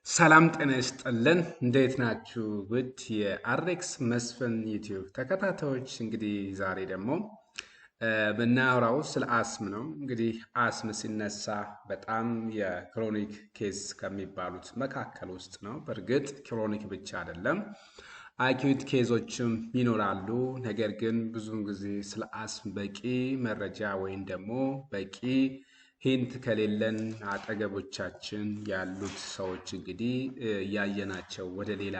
ሰላም ጤና ይስጥልን እንዴት ናችሁ? ውድ የአሬክስ መስፍን ዩቲዩብ ተከታታዮች እንግዲህ ዛሬ ደግሞ ብናወራው ስለ አስም ነው። እንግዲህ አስም ሲነሳ በጣም የክሮኒክ ኬስ ከሚባሉት መካከል ውስጥ ነው። በእርግጥ ክሮኒክ ብቻ አይደለም፣ አኪዩት ኬዞችም ይኖራሉ። ነገር ግን ብዙውን ጊዜ ስለ አስም በቂ መረጃ ወይም ደግሞ በቂ ሂንት ከሌለን አጠገቦቻችን ያሉት ሰዎች እንግዲህ እያየናቸው ወደ ሌላ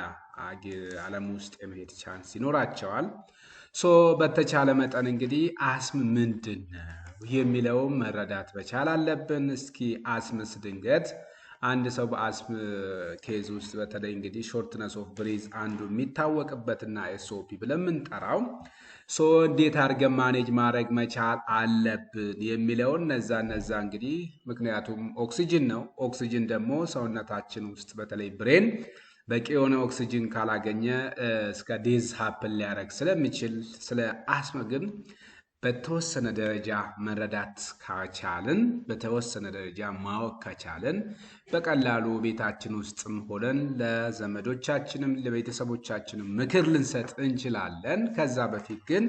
ዓለም ውስጥ የመሄድ ቻንስ ይኖራቸዋል። በተቻለ መጠን እንግዲህ አስም ምንድን ነው የሚለውን መረዳት መቻል አለብን። እስኪ አስምስ ድንገት አንድ ሰው በአስም ኬዝ ውስጥ በተለይ እንግዲህ ሾርትነስ ኦፍ ብሪዝ አንዱ የሚታወቅበትና ኤስኦፒ ብለን የምንጠራው እንዴት አድርገን ማኔጅ ማድረግ መቻል አለብን የሚለውን እነዛ እንግዲህ ምክንያቱም ኦክሲጅን ነው። ኦክሲጅን ደግሞ ሰውነታችን ውስጥ በተለይ ብሬን በቂ የሆነ ኦክሲጅን ካላገኘ እስከ ዴዝ ሀፕን ሊያደርግ ስለሚችል ስለ አስም ግን በተወሰነ ደረጃ መረዳት ካቻልን በተወሰነ ደረጃ ማወቅ ከቻልን በቀላሉ ቤታችን ውስጥም ሆነን ለዘመዶቻችንም ለቤተሰቦቻችንም ምክር ልንሰጥ እንችላለን። ከዛ በፊት ግን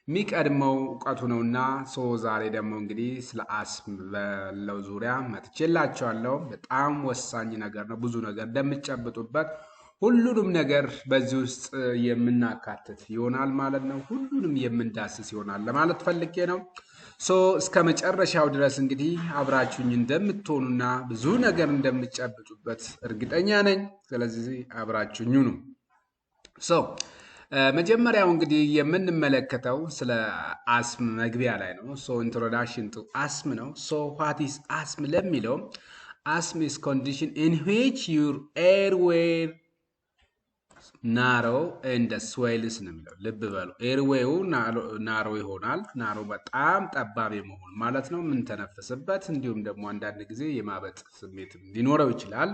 የሚቀድመው እውቀቱ ነውና ዛሬ ደግሞ እንግዲህ ስለ አስም ባለው ዙሪያ መጥቼላችኋለሁ። በጣም ወሳኝ ነገር ነው። ብዙ ነገር እንደምትጨብጡበት ሁሉንም ነገር በዚህ ውስጥ የምናካትት ይሆናል ማለት ነው። ሁሉንም የምንዳስስ ይሆናል ለማለት ፈልጌ ነው። እስከ መጨረሻው ድረስ እንግዲህ አብራችሁኝ እንደምትሆኑና ብዙ ነገር እንደምትጨብጡበት እርግጠኛ ነኝ። ስለዚህ አብራችሁኝ ነው። መጀመሪያው እንግዲህ የምንመለከተው ስለ አስም መግቢያ ላይ ነው። ኢንትሮዳክሽን ቱ አስም ነው። ዋት ኢዝ አስም ለሚለው አስም ኢዝ ኮንዲሽን ኢን ዊች ዩር ኤርዌይ ናሮ እንደ ስዌልስ ነው የሚለው። ልብ በሉ፣ ኤርዌው ናሮ ይሆናል። ናሮ በጣም ጠባብ መሆን ማለት ነው፣ የምንተነፍስበት። እንዲሁም ደግሞ አንዳንድ ጊዜ የማበጥ ስሜት ሊኖረው ይችላል።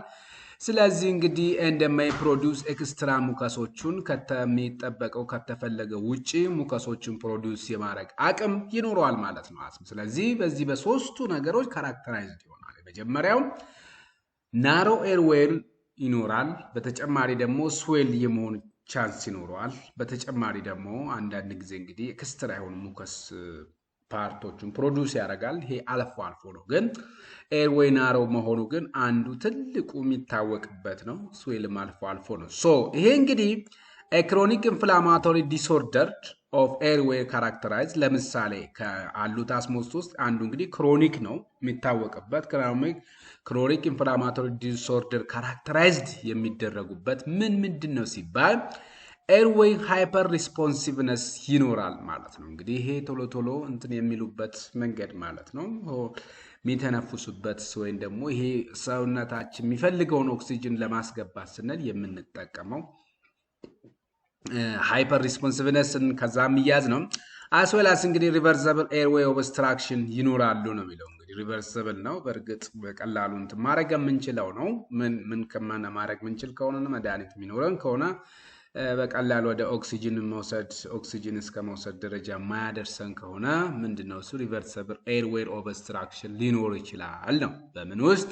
ስለዚህ እንግዲህ እንደማይ ፕሮዲውስ ኤክስትራ ሙከሶቹን ከሚጠበቀው ከተፈለገው ውጪ ሙከሶቹን ፕሮዲውስ የማድረግ አቅም ይኖረዋል ማለት ነው አስም። ስለዚህ በዚህ በሶስቱ ነገሮች ካራክተራይዝድ ይሆናል። የመጀመሪያው ናሮ ኤርዌል ይኖራል። በተጨማሪ ደግሞ ስዌል የመሆን ቻንስ ይኖረዋል። በተጨማሪ ደግሞ አንዳንድ ጊዜ እንግዲህ ኤክስትራ የሆኑ ሙከስ ፓርቶችን ፕሮዲውስ ያደርጋል። ይሄ አልፎ አልፎ ነው። ግን ኤርዌይ ናሮ መሆኑ ግን አንዱ ትልቁ የሚታወቅበት ነው። ስዌልም አልፎ አልፎ ነው። ይሄ እንግዲህ ክሮኒክ ኢንፍላማቶሪ ዲስኦርደር ኦፍ ኤርዌይ ካራክተራይዝ ለምሳሌ ከአሉት አስሞስ ውስጥ አንዱ እንግዲህ ክሮኒክ ነው የሚታወቅበት። ክሮኒክ ኢንፍላማቶሪ ዲስኦርደር ካራክተራይዝድ የሚደረጉበት ምንድን ነው ሲባል ኤርዌይ ሃይፐር ሪስፖንሲቭነስ ይኖራል ማለት ነው። እንግዲህ ይሄ ቶሎ እንትን የሚሉበት መንገድ ማለት ነው፣ የሚተነፍሱበት ወይም ደግሞ ይሄ ሰውነታችን የሚፈልገውን ኦክሲጅን ለማስገባት ስንል የምንጠቀመው ሃይፐር ሪስፖንሲቭነስን ከዛ የሚያዝ ነው። አስዌላስ እንግዲህ ሪቨርሰብል ኤርዌይ ኦብስትራክሽን ይኖራሉ ነው የሚለው። እንግዲህ ሪቨርሰብል ነው፣ በእርግጥ በቀላሉ እንትን ማድረግ የምንችለው ነው። ምን ከማና ማድረግ ምንችል ከሆነ መድኃኒት የሚኖረን ከሆነ በቀላሉ ወደ ኦክሲጅን እስከ መውሰድ ደረጃ ማያደርሰን ከሆነ ምንድነው እሱ ሪቨርሰብል ኤርዌይ ኦብስትራክሽን ሊኖር ይችላል ነው። በምን ውስጥ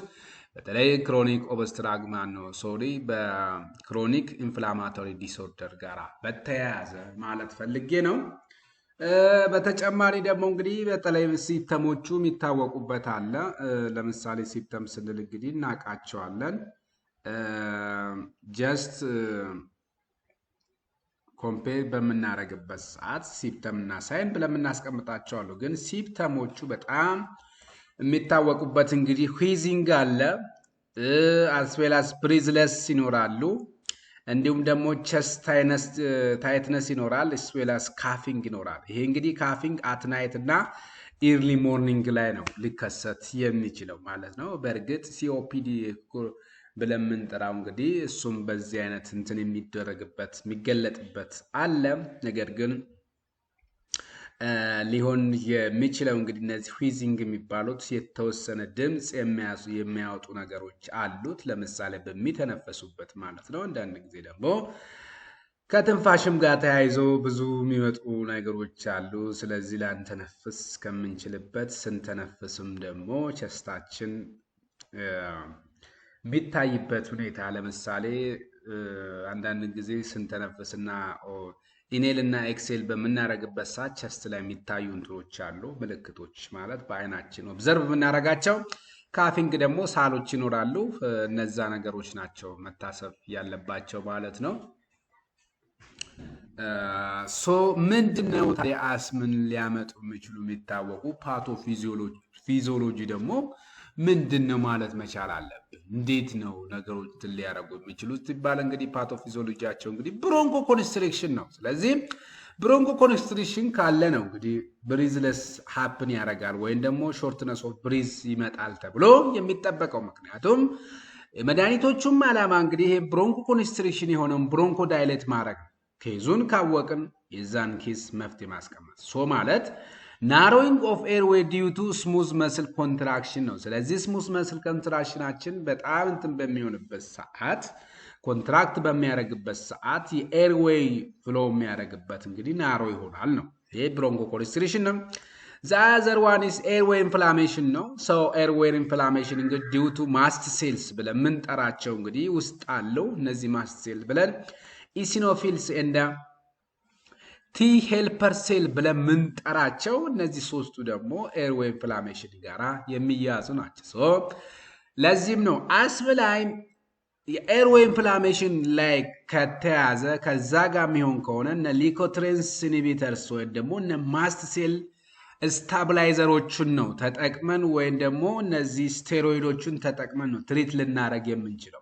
በተለይ ክሮኒክ በክሮኒክ ኢንፍላማቶሪ ዲስኦርደር ጋር በተያያዘ ማለት ፈልጌ ነው። በተጨማሪ ደግሞ እንግዲህ በተለይ ሲምፕተሞቹ የሚታወቁበት አለ። ለምሳሌ ሲምፕተም ስንል እንግዲህ እናውቃቸዋለን። ጀስት ኮምፔር በምናደርግበት ሰዓት ሲምፕተም እና ሳይን ብለን የምናስቀምጣቸው አሉ። ግን ሲምፕተሞቹ በጣም የሚታወቁበት እንግዲህ ዊዚንግ አለ፣ አስዌላስ ብሪዝለስ ይኖራሉ። እንዲሁም ደግሞ ቸስት ታይትነስ ይኖራል። ስዌላስ ካፊንግ ይኖራል። ይሄ እንግዲህ ካፊንግ አትናይት እና ኢርሊ ሞርኒንግ ላይ ነው ሊከሰት የሚችለው ማለት ነው። በእርግጥ ሲኦፒዲ ብለን የምንጠራው እንግዲህ እሱም በዚህ አይነት እንትን የሚደረግበት የሚገለጥበት አለ። ነገር ግን ሊሆን የሚችለው እንግዲህ እነዚህ ዊዚንግ የሚባሉት የተወሰነ ድምፅ የሚያወጡ ነገሮች አሉት። ለምሳሌ በሚተነፈሱበት ማለት ነው። አንዳንድ ጊዜ ደግሞ ከትንፋሽም ጋር ተያይዞ ብዙ የሚመጡ ነገሮች አሉ። ስለዚህ ላንተነፍስ ከምንችልበት ስንተነፍስም ደግሞ ቸስታችን የሚታይበት ሁኔታ ለምሳሌ አንዳንድ ጊዜ ስንተነፍስና ኢኔል እና ኤክሴል በምናደርግበት ሰዓት ቸስት ላይ የሚታዩ እንትኖች አሉ፣ ምልክቶች ማለት በአይናችን ኦብዘርቭ የምናደርጋቸው። ካፊንግ ደግሞ ሳሎች ይኖራሉ። እነዛ ነገሮች ናቸው መታሰብ ያለባቸው ማለት ነው። ምንድነው ታዲያ አስምን ሊያመጡ የሚችሉ የሚታወቁ ፓቶፊዚዮሎጂ ደግሞ ምንድነው ማለት መቻል አለብን። እንዴት ነው ነገሮችን ሊያደርጉ የሚችሉት ሲባል እንግዲህ ፓቶፊዚዮሎጂያቸው እንግዲህ ብሮንኮ ኮንስትሪክሽን ነው። ስለዚህ ብሮንኮ ኮንስትሪክሽን ካለ ነው እንግዲህ ብሪዝለስ ሃፕን ያደርጋል ወይም ደግሞ ሾርትነስ ኦፍ ብሪዝ ይመጣል ተብሎ የሚጠበቀው። ምክንያቱም መድኃኒቶቹም ዓላማ እንግዲህ ይሄ ብሮንኮ ኮንስትሪክሽን የሆነውን ብሮንኮ ዳይሌት ማድረግ ነው። ኬዙን ካወቅን የዛን ኬስ መፍትሄ ማስቀመጥ ማለት ናሮዊንግ ኦፍ ኤርዌይ ዲዩ ቱ ስሙዝ መስል ኮንትራክሽን ነው። ስለዚህ ስሙዝ መስል ኮንትራክሽናችን በጣም እንትን በሚሆንበት ሰዓት ኮንትራክት በሚያደርግበት ሰዓት የኤርዌይ ፍሎ የሚያደርግበት እንግዲህ ናሮ ይሆናል ነው። ይሄ ብሮንኮ ኮንስትሪክሽን ነው። ዘአዘር ዋን ኢዝ ኤርዌይ ኢንፍላሜሽን ነው። ሰው ኤርዌይ ኢንፍላሜሽን እንግዲህ ዲዩ ቱ ማስት ሴልስ ብለን የምንጠራቸው እንግዲህ ውስጥ አለው። እነዚህ ማስት ሴል ብለን ኢሲኖፊልስ እንደ ቲ ሄልፐር ሴል ብለን የምንጠራቸው እነዚህ ሶስቱ ደግሞ ኤርዌይ ኢንፍላሜሽን ጋራ የሚያዙ ናቸው። ለዚህም ነው አስም ላይ የኤርዌይ ኢንፍላሜሽን ላይ ከተያዘ ከዛ ጋር የሚሆን ከሆነ እነ ሊኮትሬንስ ኢንሂቢተርስ ወይም ደግሞ እነ ማስት ሴል ስታብላይዘሮቹን ነው ተጠቅመን ወይም ደግሞ እነዚህ ስቴሮይዶቹን ተጠቅመን ነው ትሪት ልናደርግ የምንችለው።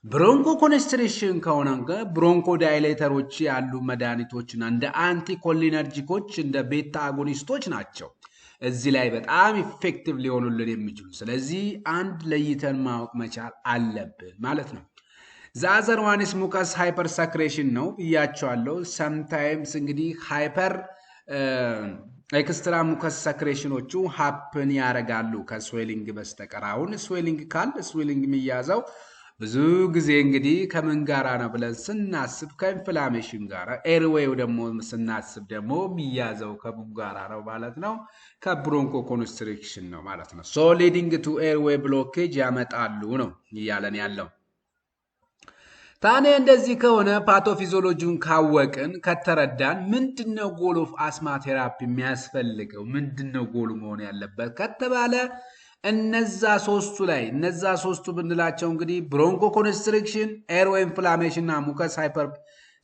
ብሮንኮ ኮንስትሪክሽን ከሆነ ብሮንኮ ዳይሌተሮች ያሉ መድኃኒቶችና እንደ አንቲኮሊነርጂኮች እንደ ቤታ አጎኒስቶች ናቸው እዚህ ላይ በጣም ኢፌክቲቭ ሊሆኑልን የሚችሉ። ስለዚህ አንድ ለይተን ማወቅ መቻል አለብን ማለት ነው። ዘአዘር ዋንስ ሙከስ ሃይፐር ሰክሬሽን ነው ብያቸዋለሁ። ሰምታይምስ እንግዲህ ሃይፐር ኤክስትራ ሙከስ ሰክሬሽኖቹ ሃፕን ያደርጋሉ ከስዌሊንግ በስተቀር። አሁን ስዌሊንግ ካል ስዌሊንግ የሚያዘው ብዙ ጊዜ እንግዲህ ከምን ጋራ ነው ብለን ስናስብ ከኢንፍላሜሽን ጋራ፣ ኤርዌይ ደግሞ ስናስብ ደግሞ የሚያዘው ከምን ጋራ ነው ማለት ነው? ከብሮንኮ ኮንስትሪክሽን ነው ማለት ነው። ሶ ሊዲንግ ቱ ኤርዌይ ብሎኬጅ ያመጣሉ ነው እያለን ያለው። ታዲያ እንደዚህ ከሆነ ፓቶፊዚዮሎጂውን ካወቅን ከተረዳን ምንድነው ጎል ኦፍ አስማ ቴራፒ የሚያስፈልገው? ምንድነው ጎሉ መሆን ያለበት ከተባለ እነዛ ሶስቱ ብንላቸው እንግዲህ ብሮንኮ ኮንስትሪክሽን፣ ኤርዌይ ኢንፍላሜሽን እና ሙከስ ሃይፐር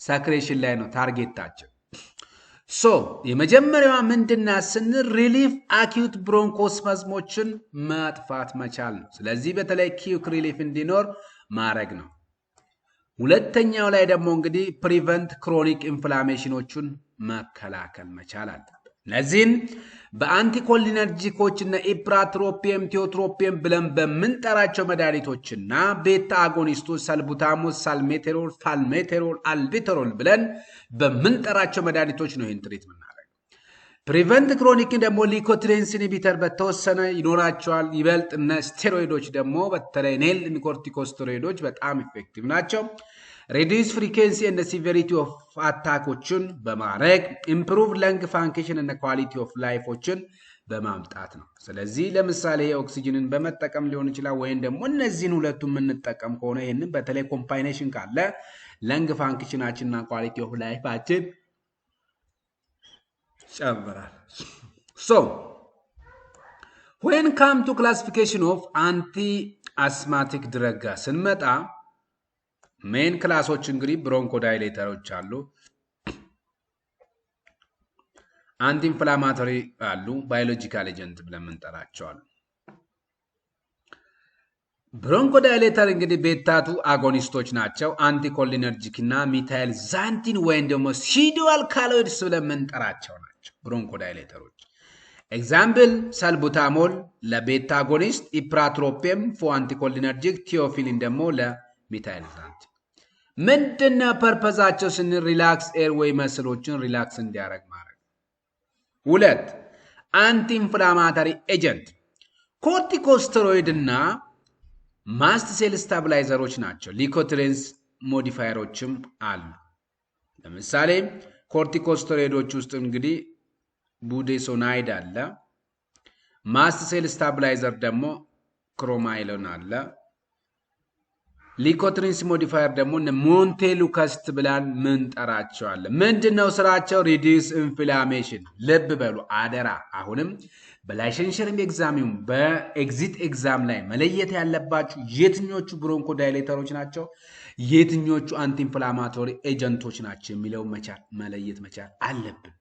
ሰክሬሽን ላይ ነው ታርጌታቸው። የመጀመሪያዋ ምንድና ስንል ሪሊፍ አኪዩት ብሮንኮስፓዝሞችን ማጥፋት መቻል ነው። ስለዚህ በተለይ ኪዩክ ሪሊፍ እንዲኖር ማድረግ ነው። ሁለተኛው ላይ ደግሞ እንግዲህ ፕሪቨንት ክሮኒክ ኢንፍላሜሽኖቹን መከላከል መቻል አለ። እነዚህን በአንቲኮሊነርጂኮች እና ኢፕራትሮፒየም ቲዮትሮፒየም ብለን በምንጠራቸው መድኃኒቶችና ቤታ አጎኒስቶች ሰልቡታሞስ፣ ሳልሜቴሮል፣ ፋልሜቴሮል፣ አልቢተሮል ብለን በምንጠራቸው መድኃኒቶች ነው ይህን ትሪት የምናደርገው። ፕሪቨንት ክሮኒክ ደግሞ ሊኮትሬንስ ኢንሂቢተር በተወሰነ ይኖራቸዋል። ይበልጥ እነ ስቴሮይዶች ደግሞ በተለይ ኔል ኮርቲኮስቴሮይዶች በጣም ኢፌክቲቭ ናቸው። ሬዲዩስ ፍሪኬንሲ እና ሲቨሪቲ ኦፍ አታኮችን በማድረግ ኢምፕሩቭ ለንግ ፋንክሽን እና ኳሊቲ ኦፍ ላይፎችን በማምጣት ነው። ስለዚህ ለምሳሌ ኦክሲጅንን በመጠቀም ሊሆን ይችላል፣ ወይም ደግሞ እነዚህን ሁለቱ የምንጠቀም ከሆነ ይህንን በተለይ ኮምባይኔሽን ካለ ለንግ ፋንክሽናችን እና ኳሊቲ ኦፍ ላይፋችን ጨምራል። when come to classification of anti asthmatic drug ስንመጣ ሜን ክላሶች እንግዲህ ብሮንኮ ዳይሌተሮች አሉ፣ አንቲ ኢንፍላማቶሪ አሉ፣ ባዮሎጂካል ኤጀንት ብለን የምንጠራቸው አሉ። ብሮንኮ ዳይሌተር እንግዲህ ቤታቱ አጎኒስቶች ናቸው። አንቲኮሊነርጂክ እና ሚታይል ዛንቲን ወይም ደግሞ ሲዶ አልካሎይድስ ብለን የምንጠራቸው ናቸው ብሮንኮ ዳይሌተሮች። ኤግዛምፕል ሰልቡታሞል ለቤታ አጎኒስት፣ ኢፕራትሮፒየም ፎር አንቲኮሊነርጂክ፣ ቲዮፊሊን ደግሞ ለሚታይል ዛንቲን። ምንድነው ፐርፐዛቸው ስንል ሪላክስ ኤርዌይ መስሎችን ሪላክስ እንዲያደርግ ማድረግ። ሁለት አንቲ ኢንፍላማቶሪ ኤጀንት ኮርቲኮስቴሮይድ እና ማስት ሴል ስታብላይዘሮች ናቸው። ሊኮትሬንስ ሞዲፋየሮችም አሉ። ለምሳሌ ኮርቲኮስቴሮይዶች ውስጥ እንግዲህ ቡዴሶናይድ አለ። ማስት ሴል ስታብላይዘር ደግሞ ክሮማይሎን አለ። ሊኮትሪንስ ሞዲፋየር ደግሞ ሞንቴሉከስት ብለን ምንጠራቸዋለን። ምንድነው ስራቸው? ሪዲዩስ ኢንፍላሜሽን። ልብ በሉ አደራ። አሁንም በላይሰንሽርም ኤግዛሚም በኤግዚት ኤግዛም ላይ መለየት ያለባችሁ የትኞቹ ብሮንኮ ዳይሌተሮች ናቸው፣ የትኞቹ አንቲ ኢንፍላማቶሪ ኤጀንቶች ናቸው የሚለው መለየት መቻል አለብን።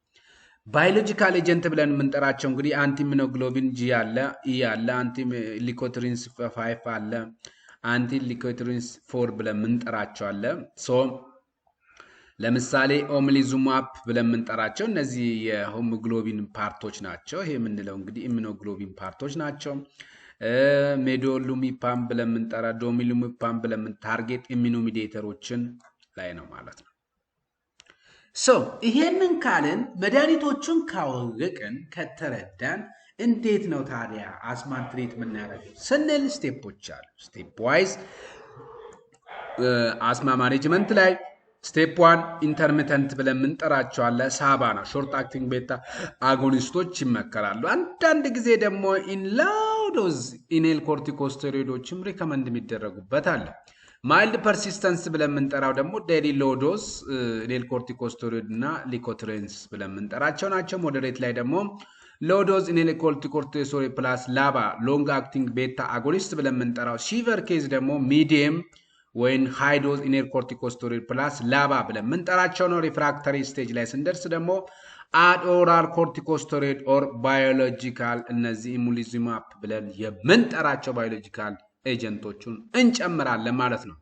ባዮሎጂካል ኤጀንት ብለን የምንጠራቸው እንግዲህ አንቲ ኢሚኖግሎቢን ጂ አለ፣ ኢ አለ፣ አንቲ ሊኮትሪንስ 5 አለ፣ አንቲ ሊኮትሪንስ 4 ብለን የምንጠራቸው አለ። ሶ ለምሳሌ ኦምሊዙማፕ ብለን የምንጠራቸው እነዚህ የሆሞግሎቢን ፓርቶች ናቸው። ይሄ የምንለው እንግዲህ ኢሚኖግሎቢን ፓርቶች ናቸው። ሜዶሉሚፓም ብለን የምንጠራ ዶሚሉሚፓም ብለን ታርጌት ኢሚኖሚዲየተሮችን ላይ ነው ማለት ነው። ሶ ይሄንን ካልን መድኃኒቶቹን ካወቅን ከተረዳን እንዴት ነው ታዲያ አስማን ትሪት የምናደርገው ስንል ስቴፖች አሉ። ስቴፕ ዋይዝ አስማ ማኔጅመንት ላይ ስቴፕ 1 ኢንተርሚተንት ብለን የምንጠራቸው አለ። ሳባ ነው፣ ሾርት አክቲንግ ቤታ አጎኒስቶች ይመከራሉ። አንዳንድ ጊዜ ደግሞ ኢንላውዶዝ ኢኔል ኮርቲኮስቴሮይዶችም ሪከመንድ የሚደረጉበት አለ። ማይልድ ፐርሲስተንስ ብለን የምንጠራው ደግሞ ዴሊ ሎዶስ ኢኔል ኮርቲኮስቴሮይድ እና ሊኮትሪንስ ብለን የምንጠራቸው ናቸው። ሞዴሬት ላይ ደግሞ ሎዶዝ ኢኔል ኮርቲኮስቴሮይድ ፕላስ ላባ ሎንግ አክቲንግ ቤታ አጎኒስት ብለን የምንጠራው። ሲቨር ኬዝ ደግሞ ሚዲየም ወይን ሃይዶዝ ኢኔል ኮርቲኮስቴሮይድ ፕላስ ላባ ብለን የምንጠራቸው ነው። ሪፍራክተሪ ስቴጅ ላይ ስንደርስ ደግሞ አድ ኦራል ኮርቲኮስቴሮይድ ኦር ባዮሎጂካል እነዚህ ኢሙሊዙማፕ ብለን የምንጠራቸው ባዮሎጂካል ኤጀንቶቹን እንጨምራለን ማለት ነው።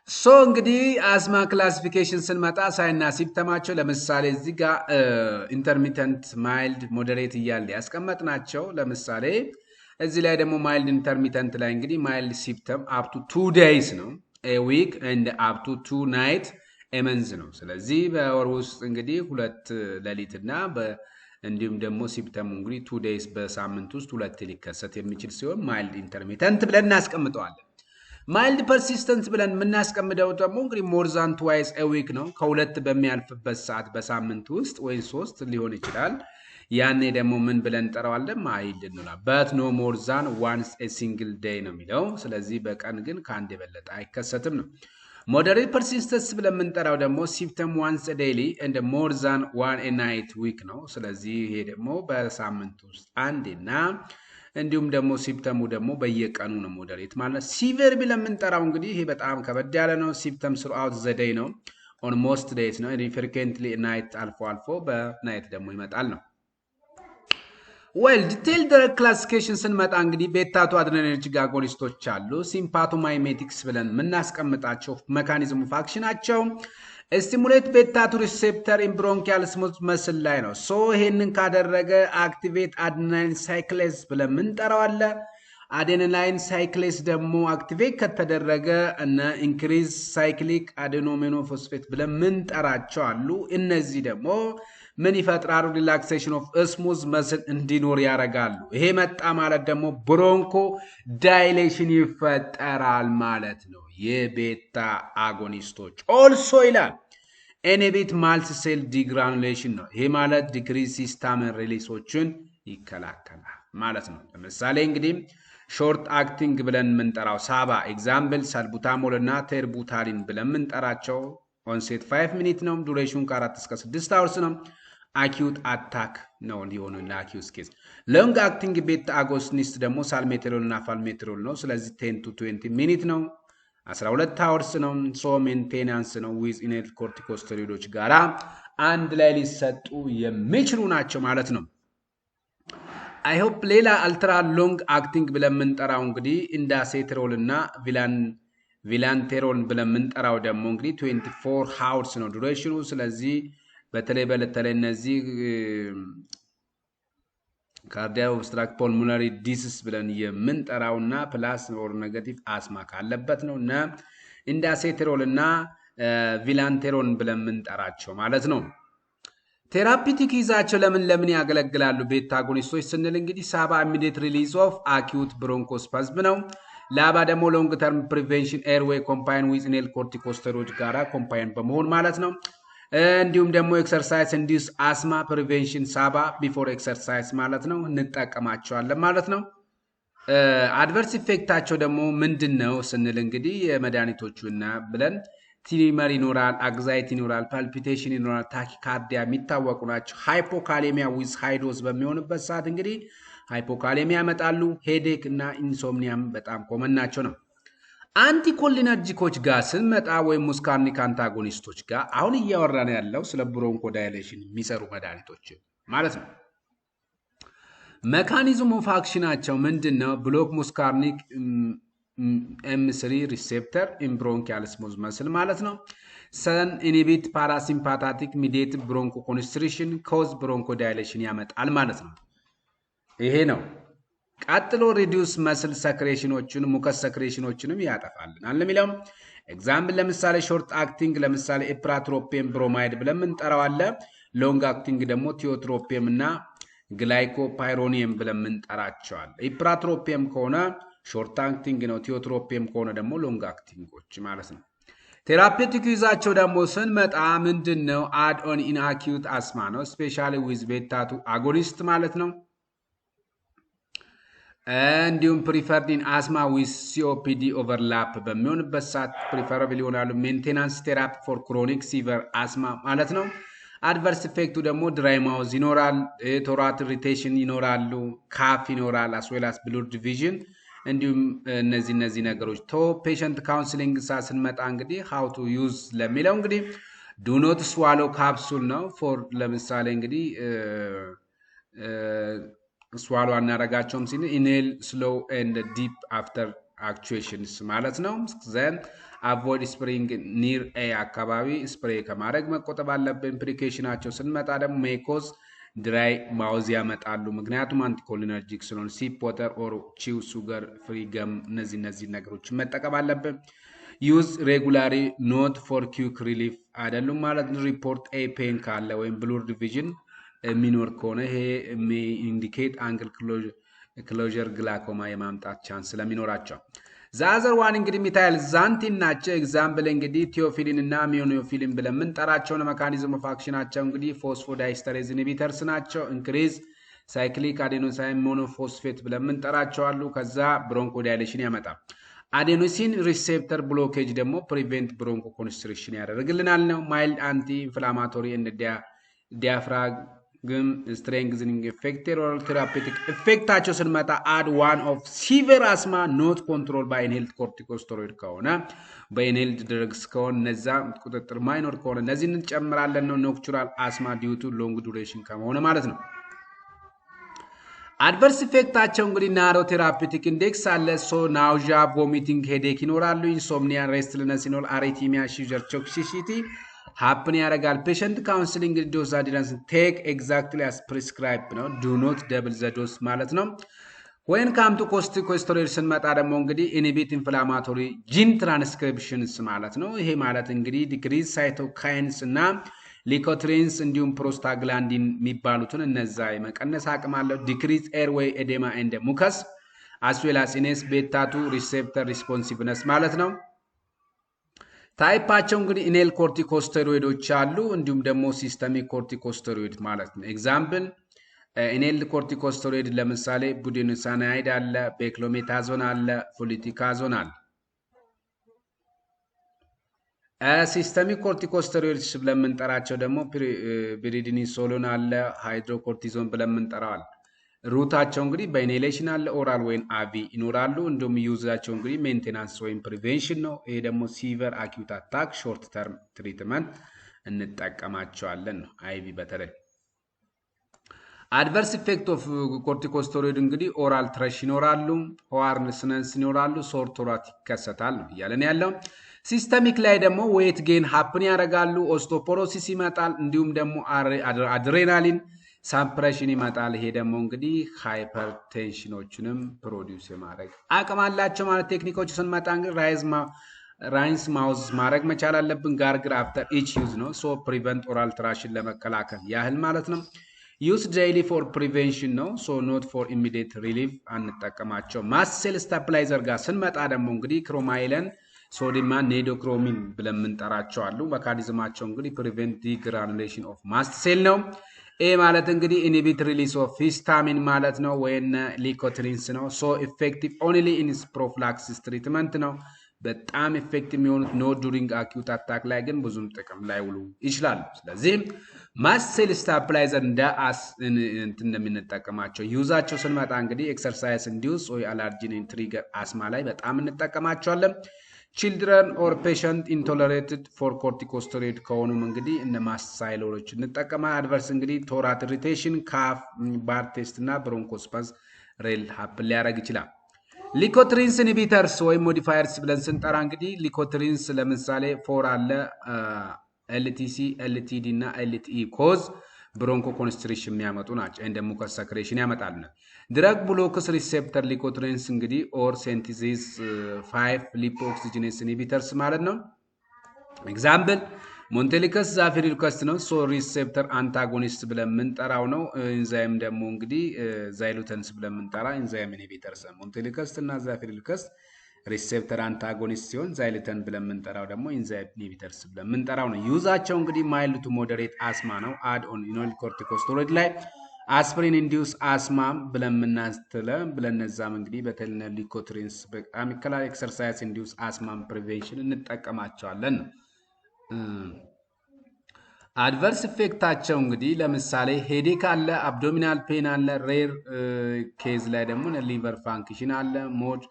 ሶ እንግዲህ አስማ ክላሲፊኬሽን ስንመጣ ሳይና ሲምፕተማቸው ለምሳሌ እዚህ ጋር ኢንተርሚተንት፣ ማይልድ፣ ሞዴሬት እያለ ያስቀመጥናቸው። ለምሳሌ እዚህ ላይ ደግሞ ማይልድ ኢንተርሚተንት ላይ እንግዲህ ማይልድ ሲምፕተም አፕቱ 2 days ነው፣ ኤ ዊክ ኤንድ አፕቱ 2 nights ኤ መንዝ ነው። ስለዚህ በወር ውስጥ እንግዲህ 2 ሌሊትና እንዲሁም ደግሞ ሲምፕተሙ እንግዲህ 2 days በሳምንት ውስጥ 2 ሊከሰት የሚችል ሲሆን ማይልድ ኢንተርሚተንት ብለን እናስቀምጠዋለን። ማይልድ ፐርሲስተንት ብለን የምናስቀምጠው ደግሞ እንግዲህ ሞር ዛን ትዋይስ ኤ ዊክ ነው። ከሁለት በሚያልፍበት ሰዓት በሳምንት ውስጥ ወይ 3 ሊሆን ይችላል። ያኔ ደግሞ ምን ብለን እንጠራዋለን? ማይልድ እንላለን። በት ኖ ሞር ዛን ዋንስ ኤ ሲንግል ዴይ ነው የሚለው። ስለዚህ በቀን ግን ከአንድ የበለጠ አይከሰትም ነው። ሞዴሬት ፐርሲስተንስ ብለን የምንጠራው ደግሞ ሲምፕተም ዋንስ ዴይሊ እንደ ሞር ዛን 1 night ዊክ ነው። ስለዚህ ይሄ ደግሞ በሳምንት ውስጥ አንዴና እንዲሁም ደግሞ ሲምፕተሙ ደግሞ በየቀኑ ነው ሞዴሬት ማለት። ሲቨር ብለን የምንጠራው እንግዲህ ይሄ በጣም ከበድ ያለ ነው። ሲምፕተም ስሩአውት ዘ ዴይ ነው፣ ኦን ሞስት ዴይስ ነው። ፍሪኩዌንትሊ ናይት አልፎ አልፎ በናይት ደግሞ ይመጣል ነው። ዌል ዲቴል ድረግ ክላሲፊኬሽን ስንመጣ እንግዲህ ቤታቱ አድሬናሊርጂክ አጎኒስቶች አሉ። ሲምፓቶማይሜቲክስ ብለን የምናስቀምጣቸው መካኒዝሙ ፋክሽናቸው ስቲሙሌት ቤታቱ ሪሴፕተር ኢን ብሮንኪያል ስሙዝ መስል ላይ ነው። ሶ ይሄንን ካደረገ አክቲቬት አድሬናሊን ሳይክሌስ ብለን የምንጠራው አለ። አዴኖላይን ሳይክሌስ ደግሞ አክቲቬት ከተደረገ እና ኢንክሪዝ ሳይክሊክ አዴኖሜኖፎስፌት ብለን የምንጠራቸው አሉ። እነዚህ ደግሞ ምን ይፈጥራሉ? ሪላክሴሽን ኦፍ ስሙዝ መስል እንዲኖር ያደርጋሉ። ይሄ መጣ ማለት ደግሞ ብሮንኮ ዳይሌሽን ይፈጠራል ማለት ነው። የቤታ አጎኒስቶች ኦልሶ ይላል ኢንሂቢት ማልቲ ሴል ዲግራኑሌሽን ነው። ይሄ ማለት ዲክሪዝ ሂስታሚን ሪሊሶችን ይከላከላል ማለት ነው። ለምሳሌ እንግዲህ ሾርት አክቲንግ ብለን የምንጠራው ሳባ ኤግዛምፕል ሳልቡታሞል እና ቴርቡታሊን ብለን የምንጠራቸው ኦንሴት 5 ሚኒት ነው። ዱሬሽን ከ4 እስከ 6 አወርስ ነው። አኪዩት አታክ ነው ሊሆኑ እና አኪዩት ኬዝ። ሎንግ አክቲንግ ቤታ አጎኒስት ደግሞ ሳልሜትሮል እና ፋልሜትሮል ነው። ስለዚህ 10 to 20 ሚኒት ነው፣ 12 አወርስ ነው። ሶ ሜንቴናንስ ነው ዊዝ ኢኔል ኮርቲኮስቴሮይዶች ጋራ አንድ ላይ ሊሰጡ የሚችሉ ናቸው ማለት ነው። አይ ሆፕ ሌላ አልትራ ሎንግ አክቲንግ ብለን የምንጠራው እንግዲህ ኢንዳሴትሮል እና ቪላንቴሮል ብለን የምንጠራው ደግሞ እንግዲህ 24 አወርስ ነው ዱሬሽኑ። ስለዚህ በተለይ እነዚህ ካርዲያክ ኦብስትራክት ፑልሞናሪ ዲሲስ ብለን የምንጠራውና ፕላስ ኦር ኔጋቲቭ አስማ ካለበት ነው እና ኢንዳሴትሮል እና ቪላንቴሮል ብለን የምንጠራቸው ማለት ነው። ቴራፒቲክ ይዛቸው ለምን ያገለግላሉ ቤታ አጎኒስቶች ስንል እንግዲህ ሳባ ኢሚዲየት ሪሊዝ ኦፍ አኪዩት ብሮንኮስፓዝም ነው። ላባ ደግሞ ሎንግ ተርም ፕሪቬንሽን ኤርዌይ ኮምፓይን ዊዝ ኢኔል ኮርቲኮስቴሮይድ ጋራ ኮምፓይን በመሆን ማለት ነው። እንዲሁም ደግሞ ኤክሰርሳይዝ ኢንዲዩስ አስማ ፕሪቬንሽን ሳባ ቢፎር ኤክሰርሳይዝ ማለት ነው እንጠቀማቸዋለን ማለት ነው። አድቨርስ ኢፌክታቸው ደግሞ ምንድነው ስንል እንግዲህ የመድኃኒቶቹና ብለን ትሪመር ይኖራል፣ አንግዛይቲ ይኖራል፣ ፓልፒቴሽን ይኖራል፣ ታኪካርዲያ የሚታወቁ ናቸው። ሃይፖካሌሚያ ዊዝ ሃይዶስ በሚሆንበት ሰዓት እንግዲህ ሃይፖካሌሚያ ያመጣሉ። ሄዴክ እና ኢንሶምኒያም በጣም ኮመን ናቸው ነው። አንቲኮሊነርጂኮች ጋር ስንመጣ ወይም ሙስካርኒክ አንታጎኒስቶች ጋር አሁን እያወራን ያለው ስለ ብሮንኮ ዳይሌሽን የሚሰሩ መድኃኒቶች ማለት ነው። መካኒዝም ኦፍ አክሽናቸው ምንድነው? ብሎክ ሙስካርኒክ M3 ሪሴፕተር ኢን ብሮንኪያል ስሙዝ መስል ማለት ነው። ሰን ኢኒቢት ፓራሲምፓታቲክ ሚዲየት ብሮንኮ ኮንስትሪክሽን ኮዝ ብሮንኮ ዳይሌሽን ያመጣል ማለት ነው። ይሄ ነው። ቀጥሎ ሪዲዩስ መስል ሰክሬሽኖችን ሙከስ ሰክሬሽኖችንም ያጠፋልናል የሚለው ኤግዛምፕል ለምሳሌ ሾርት አክቲንግ ለምሳሌ ኢፕራትሮፒየም ብሮማይድ ብለን እንጠራው አለ። ሎንግ አክቲንግ ደግሞ ቲዮትሮፒየም እና ግላይኮፓይሮኒየም ብለን እንጠራቸዋል። ኢፕራትሮፒየም ከሆነ ሾርት አክቲንግ ነው፣ ቲዮትሮፒየም ከሆነ ደግሞ ሎንግ አክቲንጎች ማለት ነው። ቴራፒውቲክ ዩዛቸው ደግሞ ስንመጣ ምንድነው? አድ ኦን ኢን አኪዩት አስማ ነው፣ ስፔሻሊ ዊዝ ቤታቱ አጎኒስት ማለት ነው። እንዲሁም ፕሪፈርድ ኢን አስማ ዊዝ ሲኦፒዲ ኦቨርላፕ በሚሆንበት ሰዓት ፕሪፈረብል ይሆናሉ። ሜንቴናንስ ቴራፒ ፎር ክሮኒክ ሲቨር አስማ ማለት ነው። አድቨርስ ኢፌክቱ ደግሞ ድራይ ማውዝ ይኖራል፣ ቶራት ኢሪቴሽን ይኖራሉ፣ ካፍ ይኖራል፣ አስዌላስ ብሉድ ዲቪዥን እንዲሁም እነዚህ ነገሮች ቶ ፔሸንት ካውንስሊንግ ስንመጣ እንግዲህ ሃው ቱ ዩዝ ለሚለው እንግዲህ ዱ ኖት ስዋሎ ካፕሱል ነው። ፎር ለምሳሌ እንግዲህ ስዋሎ አናረጋቸውም ሲል ኢንሄል ስሎው ኤንድ ዲፕ አፍተር አክቹዌሽንስ ማለት ነው። ዘን አቮይድ ስፕሪንግ ኒር ኤ አካባቢ ስፕሬ ከማድረግ መቆጠብ አለብን። ፕሪኬሽናቸው ስንመጣ ደግሞ ሜኮዝ ድራይ ማውዝ ያመጣሉ፣ ምክንያቱም አንቲኮሊነርጂክ ስለሆነ። ሲፕ ወተር ኦር ቺው ሱገር ፍሪ ገም እነዚህ ነገሮች መጠቀም አለብን። ዩዝ ሬጉላሪ ኖት ፎር ኪክ ሪሊፍ አይደሉም ማለት ነው። ሪፖርት ኤ ፔን ካለ ወይም ብሉር ዲቪዥን የሚኖር ከሆነ ይሄ ኢንዲኬት አንግል ክሎዥር ግላኮማ የማምጣት ቻንስ ስለሚኖራቸው። ዛዘር ዋን እንግዲህ ሚታይል ዛንቲን ናቸው። ኤግዛምፕል እንግዲህ ቲዮፊሊን እና ሚዮኖፊሊን ብለን የምንጠራቸው መካኒዝም ኦፍ አክሽናቸው እንግዲህ ፎስፎዳይስተሬዝ ኢንሂቢተርስ ናቸው። ኢንክሪዝ ሳይክሊክ አዴኖሳይን ሞኖፎስፌት ብለን የምንጠራቸው አሉ። ከዛ ብሮንኮ ዳይሌሽን ያመጣል። አዴኖሲን ሪሴፕተር ብሎኬጅ ደግሞ ፕሪቬንት ብሮንኮ ኮንስትሪክሽን ያደርግልናል ነው። ማይልድ አንቲ ኢንፍላማቶሪ እንደ ዲያፍራግም ስትሬንግዝኒንግ ኢፌክት ኦራል ቴራፒውቲክ ኢፌክታቸው ስንመጣ አድ ዋን ኦፍ ሲቨር አስማ ኖት ኮንትሮል ባይ ኢንሄልድ ኮርቲኮስቴሮይድ ከሆነ በኢንሄልድ ድረግስ ከሆነ እነዛ ቁጥጥር ማይኖር ከሆነ እነዚህ እንጨምራለን ነው። ኖክቹራል አስማ ዲዩ ቱ ሎንግ ዱሬሽን ከሆነ ማለት ነው። አድቨርስ ኢፌክታቸው እንግዲህ ናሮ ቴራፒውቲክ ኢንዴክስ አለ። ሶ ናውዣ፣ ቮሚቲንግ፣ ሄዴክ ይኖራሉ። ኢንሶምኒያ፣ ሬስትልነስ ይኖራል። አሪቲሚያ፣ ሲዘር፣ ቶክሲሲቲ happen ያደርጋል። ፔሸንት ካውንስሊንግ ዶዝ አዲራንስ ቴክ ኤግዛክትሊ አስ ፕሪስክራይብ ነው። ዱ ኖት ደብል ዘ ዶዝ ማለት ነው። ወይን ካምቱ ኮርቲኮስቴሮይድ ስንመጣ ደግሞ እንግዲህ ኢንሂቢት ኢንፍላማቶሪ ጂን ትራንስክሪፕሽንስ ማለት ነው። ይሄ ማለት እንግዲህ ዲክሪዝ ሳይቶካይንስ እና ሊኮትሪንስ እንዲሁም ፕሮስታግላንዲን የሚባሉትን እነዛ የመቀነስ አቅም አለው። ዲክሪዝ ኤርዌይ ኤዴማ ኤንድ ሙከስ አስዌላሲኔስ ቤታቱ ሪሴፕተር ሪስፖንሲቭነስ ማለት ነው። ታይፓቸው እንግዲህ ኢኔል ኮርቲኮስቴሮይዶች አሉ፣ እንዲሁም ደግሞ ሲስተሚክ ኮርቲኮስቴሮይድ ማለት ነው። ኤግዛምፕል ኢኔል ኮርቲኮስቴሮይድ ለምሳሌ ቡዲኖሳናይድ አለ፣ ቤክሎሜታዞን አለ፣ ፎሊቲካዞን አለ። ሲስተሚክ ኮርቲኮስቴሮይድስ ብለን የምንጠራቸው ደግሞ ፒሪዲኒሶሎን አለ፣ ሃይድሮኮርቲዞን ብለን የምንጠራው አለ። ሩታቸው እንግዲህ በኢንሄሌሽን አለ፣ ኦራል ወይም አቪ ይኖራሉ። እንዲሁም ዩዛቸው እንግዲህ ሜንቴናንስ ወይም ፕሪቬንሽን ነው። ይሄ ደግሞ ሲቨር አኪዩት አታክ ሾርት ተርም ትሪትመንት እንጠቀማቸዋለን ነው። አይቪ በተለይ አድቨርስ ኢፌክት ኦፍ ኮርቲኮስቴሮይድ እንግዲህ ኦራል ትረሽ ይኖራሉ፣ ሆዋርነስነስ ይኖራሉ፣ ሶር ቶራት ይከሰታል ነው እያለን ያለው። ሲስተሚክ ላይ ደግሞ ዌት ጌን ሀፕን ያደርጋሉ፣ ኦስቶፖሮሲስ ይመጣል፣ እንዲሁም ደግሞ አድሬናሊን ሳምፕሬሽን ይመጣል። ይሄ ደግሞ እንግዲህ ሃይፐርቴንሽኖችንም ፕሮዲውስ የማድረግ አቅም አላቸው ማለት። ቴክኒኮች ስንመጣ እንግዲህ ራይንስ ማውዝ ማድረግ መቻል አለብን። ጋርግር አፍተር ኢች ዩዝ ነው። ሶ ፕሪቨንት ኦራል ትራሽን ለመከላከል ያህል ማለት ነው። ዩዝ ዴይሊ ፎር ፕሪቬንሽን ነው። ሶ ኖት ፎር ኢሚዲየት ሪሊፍ አንጠቀማቸው። ማስሴል ስታፕላይዘር ጋር ስንመጣ ደግሞ እንግዲህ ክሮማይለን ሶዲማ ኔዶክሮሚን ብለን የምንጠራቸው አሉ። መካኒዝማቸው እንግዲህ ፕሪቨንት ዲግራኑሌሽን ኦፍ ማስት ሴል ነው። ኤ ማለት እንግዲህ ኢንሂቢት ሪሊስ ኦፍ ሂስታሚን ማለት ነው ወይን ሊኮትሪንስ ነው። ሶ ኢፌክቲቭ ኦንሊ ኢን ፕሮፊላክሲስ ትሪትመንት ነው። በጣም ኢፌክቲቭ የሚሆኑት ኖ ዱሪንግ አኪዩት አታክ ላይ ግን ብዙም ጥቅም ላይ ውሉ ይችላሉ። ስለዚህ ማስት ሴል ስታብላይዘር እንደ እንደምንጠቀማቸው ዩዛቸው ስንመጣ እንግዲህ ኤክሰርሳይዝ ኢንዲዩስ ወይ አለርጂን ትሪገር አስማ ላይ በጣም እንጠቀማቸዋለን። ችልድረን ኦር ፔሸንት ኢንቶለሬትድ ፎር ኮርቲኮስቴሮይድ ከሆኑም እንግዲህ እነ ማስሳይሎሮች እንጠቀማ። አድቨርስ እንግዲህ ቶራት ኢሪቴሽን፣ ካፍ፣ ባር ቴስት እና ብሮንኮስፓዝ ሬል ሀፕን ሊያደርግ ይችላል። ሊኮትሪንስ ኢንሂቢተርስ ወይም ሞዲፋየርስ ብለን ስንጠራ እንግዲህ ሊኮትሪንስ ለምሳሌ ፎር አለ ኤልቲሲ፣ ኤልቲዲ እና ኤልቲኢ ኮዝ ብሮንኮ ኮንስትሪክሽን የሚያመጡ ናቸው። እንደ ሙከስ ሰክሬሽን ያመጣል። ድረግ ብሎክስ ሪሴፕተር ሊኮትሪንስ እንግዲህ ኦር ሴንቲዚስ 5 ሊፖ ኦክሲጂኔስ ኢንሂቢተርስ ማለት ነው። ኤግዛምፕል ሞንቴሊከስ ዛፊሪልከስ ነው። ሶ ሪሴፕተር አንታጎኒስት ብለን የምንጠራው ነው። ኢንዛይም ደግሞ እንግዲህ ዛይሉተንስ ብለን የምንጠራ ኢንዛይም ኢንሂቢተርስ ሞንቴሊከስ እና ዛፊሪልከስ ሪሴፕተር አንታጎኒስት ሲሆን ዛይሉተን ብለን የምንጠራው ደግሞ ኢንዛይም ኢንሂቢተርስ ብለን የምንጠራው ነው። ዩዛቸው እንግዲህ ማይልድ ቱ ሞዴሬት አስማ ነው። አድ ኦን ኢኖል ኮርቲኮስቴሮይድ ላይ አስፕሪን ኢንዲዩስ አስማ ብለን የምናስተለ ብለን ነዛም እንግዲህ በተለነ ሊኮትሪንስ በጣም ይከላል። ኤክሰርሳይዝ ኢንዲዩስ አስማን ፕሪቬንሽን እንጠቀማቸዋለን። አድቨርስ ኢፌክታቸው እንግዲህ ለምሳሌ ሄዴክ አለ፣ አብዶሚናል ፔን አለ፣ ሬር ኬዝ ላይ ደግሞ ሊቨር ፋንክሽን አለ፣ ሙድ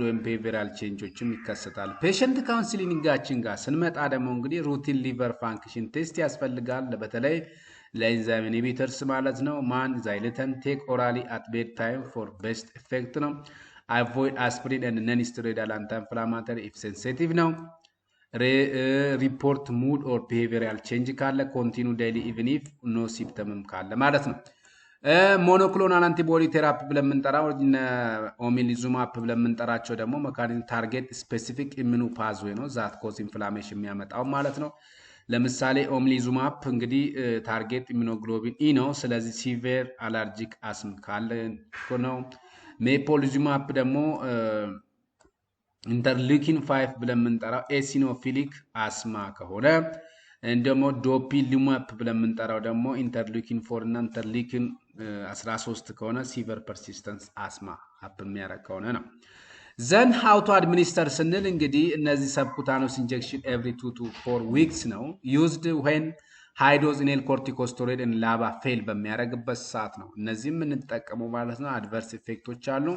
ወይም ቢሄቪራል ቼንጆችም ይከሰታል። ፔሸንት ካውንስሊንጋችን ጋር ስንመጣ ደግሞ እንግዲህ ሩቲን ሊቨር ፋንክሽን ቴስት ያስፈልጋል። በተለይ ለኢንዛይም ኢንሂቢተርስ ማለት ነው። ማን ዛይሉተን ቴክ ኦራሊ አት ቤድ ታይም ፎር ቤስት ኢፌክት ነው። አቮይድ አስፕሪን ኤንድ ነን ስቴሮይዳል አንቲ ኢንፍላማተሪ ኢፍ ሴንሲቲቭ ነው። ሪፖርት ሙድ ኦር ቢሄቪራል ቼንጅ ካለ ኮንቲኑ ዴይሊ ኢቭን ኢፍ ኖ ሲምፕተምም ካለ ማለት ነው። ሞኖክሎናል አንቲቦዲ ቴራፒ ብለን የምንጠራው ኦሚሊዙማፕ ብለን የምንጠራቸው ደግሞ መካኒዝም ታርጌት ስፔሲፊክ ኢሚኑ ፓዝዌይ ነው ዛት ኮዝ ኢንፍላሜሽን የሚያመጣው ማለት ነው። ለምሳሌ ኦሚሊዙማፕ እንግዲህ ታርጌት ኢሚኖግሎቢን ኢ ነው። ስለዚህ ሲቪር አለርጂክ አስም ካለ ነው። ሜፖሊዙማፕ ደግሞ ኢንተርሊኪን 5 ብለን የምንጠራው ኤሲኖፊሊክ አስማ ከሆነ እንደሞ ዶፒሊማፕ ብለን የምንጠራው ደግሞ ኢንተርሊኪን 4 እና ኢንተርሊኪን 13 ከሆነ ሲቨር ፐርሲስተንስ አስማ አፕ የሚያደርግ ከሆነ ነው። ዘን ሃው ቱ አድሚኒስተር ስንል እንግዲህ እነዚህ ሰብኩታኖስ ኢንጀክሽን ኤቭሪ 2 to 4 ዊክስ ነው። ዩዝድ ዌን ሃይ ዶዝ ኢኔል ኮርቲኮስቴሮይድ እና ላባ ፌል በሚያደርግበት ሰዓት ነው እነዚህም የምንጠቀመው ማለት ነው። አድቨርስ ኢፌክቶች አሉ።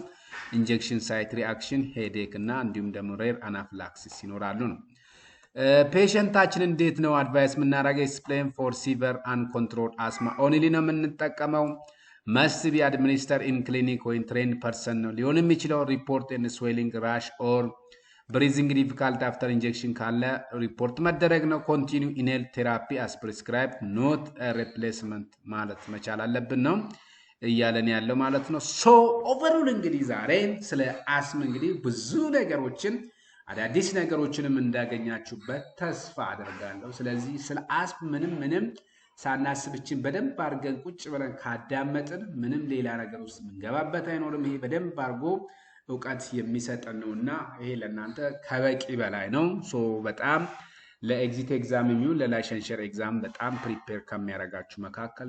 ኢንጀክሽን ሳይት ሪአክሽን፣ ሄዴክ እና እንዲሁም ደግሞ ሬር አናፍላክሲስ ይኖራሉ ነው። ፔሸንታችን እንዴት ነው አድቫይስ የምናደርገው? ኤክስፕሌን ፎር ሲቨር አንኮንትሮል አስማ ኦንሊ ነው የምንጠቀመው። መስት ቢ አድሚኒስተር ኢን ክሊኒክ ወይም ትሬን ፐርሰን ነው ሊሆን የሚችለው። ሪፖርት ኤንድ ስዌሊንግ ራሽ ኦር ብሪዚንግ ዲፊካልት አፍተር ኢንጀክሽን ካለ ሪፖርት መደረግ ነው። ኮንቲኒ ኢኔል ቴራፒ አስ ፕሪስክራይብ ኖት ሪፕሌስመንት ማለት መቻል አለብን ነው እያለን ያለው ማለት ነው። ሶ ኦቨርኦል እንግዲህ ዛሬ ስለ አስም እንግዲህ ብዙ ነገሮችን አዳዲስ ነገሮችንም እንዳገኛችሁበት ተስፋ አደርጋለሁ። ስለዚህ ስለ አስም ምንም ሳናስብችን በደንብ አድርገን ቁጭ ብለን ካዳመጥን ምንም ሌላ ነገር ውስጥ የምንገባበት አይኖርም። ይሄ በደንብ አድርጎ እውቀት የሚሰጠን ነውና ይሄ ለእናንተ ከበቂ በላይ ነው። ሶ በጣም ለኤግዚት ኤግዛም የሚሆን ለላይሰንሸር ኤግዛም በጣም ፕሪፔር ከሚያደርጋችሁ መካከል